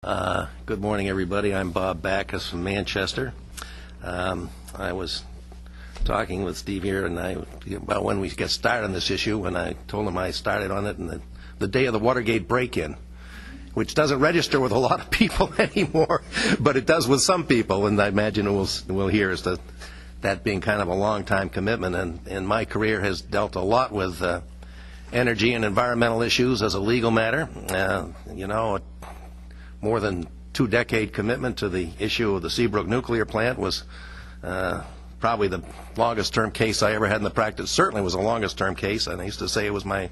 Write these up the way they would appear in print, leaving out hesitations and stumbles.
Good morning, everybody. I'm Bob Backus from Manchester. I was talking with Steve here about when we get started on this issue, and I told him I started on it in the day of the Watergate break-in, which doesn't register with a lot of people anymore, but it does with some people, and I imagine we'll hear as to that being kind of a long-time commitment. And my career has dealt a lot with energy and environmental issues as a legal matter. More than two-decade commitment to the issue of the Seabrook nuclear plant was probably the longest-term case I ever had in the practice. Certainly was the longest-term case, and I used to say it was my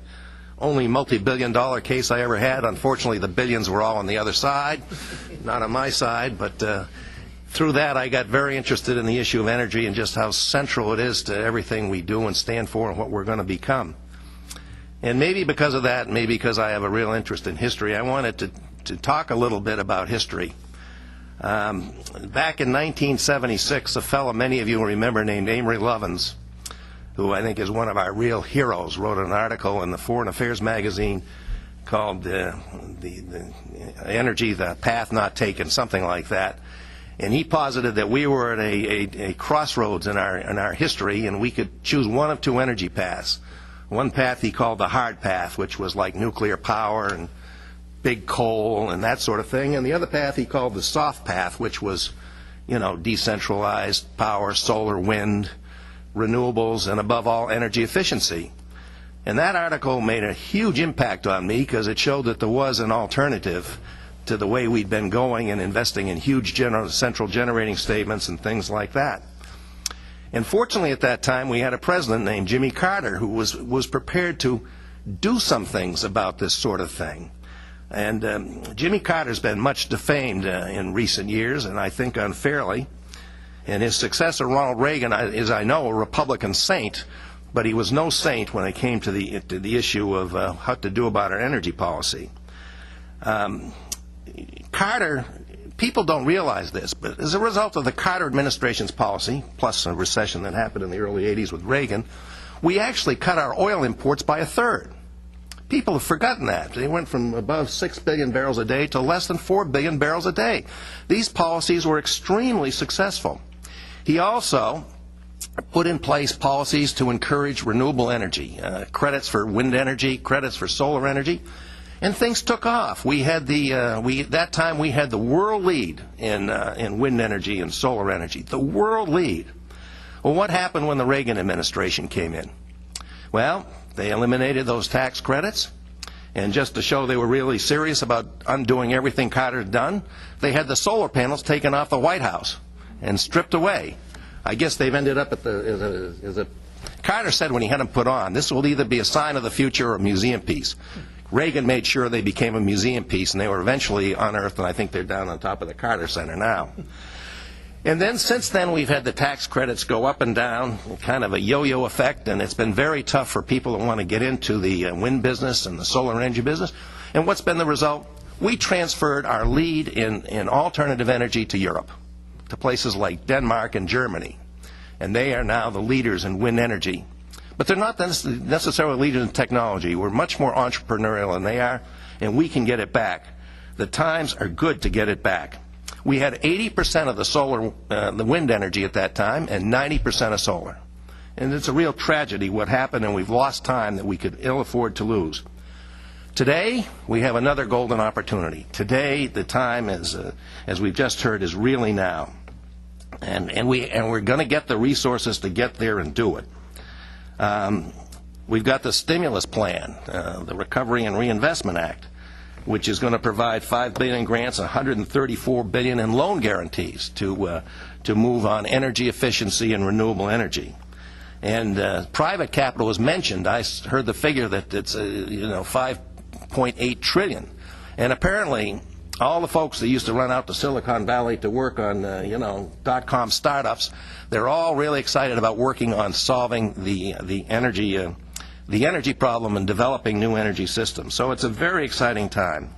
only multi-billion-dollar case I ever had. Unfortunately, the billions were all on the other side, not on my side. But through that, I got very interested in the issue of energy and just how central it is to everything we do and stand for and what we're going to become. And maybe because of that, maybe because I have a real interest in history, I wanted to talk a little bit about history. Back in 1976, a fellow many of you will remember named Amory Lovins, who I think is one of our real heroes, wrote an article in the Foreign Affairs magazine called the Energy, the Path Not Taken, something like that. And he posited that we were at a crossroads in our history, and we could choose one of two energy paths. One path he called the hard path, which was like nuclear power and big coal and that sort of thing, and the other path he called the soft path, which was, decentralized power, solar, wind, renewables, and above all, energy efficiency. And that article made a huge impact on me because it showed that there was an alternative to the way we'd been going and investing in huge central generating statements and things like that. And fortunately at that time we had a president named Jimmy Carter who was prepared to do some things about this sort of thing. And Jimmy Carter's been much defamed in recent years, and I think unfairly. And his successor, Ronald Reagan, is, I know, a Republican saint, but he was no saint when it came to the issue of what to do about our energy policy. Carter, people don't realize this, but as a result of the Carter administration's policy, plus a recession that happened in the early 80s with Reagan, we actually cut our oil imports by a third. People have forgotten that. They went from above 6 billion barrels a day to less than 4 billion barrels a day. These policies were extremely successful. He also put in place policies to encourage renewable energy, credits for wind energy, credits for solar energy, and things took off. We had that time we had the world lead in wind energy and solar energy, the world lead. Well, what happened when the Reagan administration came in? Well, they eliminated those tax credits, and just to show they were really serious about undoing everything Carter had done, they had the solar panels taken off the White House and stripped away. I guess they've ended up at Carter said when he had them put on, this will either be a sign of the future or a museum piece. Reagan made sure they became a museum piece, and they were eventually unearthed, and I think they're down on top of the Carter Center now. And then since then we've had the tax credits go up and down, kind of a yo-yo effect, and it's been very tough for people who want to get into the wind business and the solar energy business. And what's been the result? We transferred our lead in alternative energy to Europe, to places like Denmark and Germany. And they are now the leaders in wind energy. But they're not necessarily leaders in technology. We're much more entrepreneurial than they are, and we can get it back. The times are good to get it back. We had 80% of the wind energy at that time, and 90% of solar. And it's a real tragedy what happened, and we've lost time that we could ill afford to lose. Today, we have another golden opportunity. Today, the time, as we've just heard, is really now. And we're going to get the resources to get there and do it. We've got the stimulus plan, the Recovery and Reinvestment Act, which is going to provide $5 billion in grants, $134 billion in loan guarantees to move on energy efficiency and renewable energy. And private capital was mentioned. I heard the figure that it's $5.8 trillion. And apparently, all the folks that used to run out to Silicon Valley to work on .com startups, they're all really excited about working on solving the energy problem and developing new energy systems. So it's a very exciting time.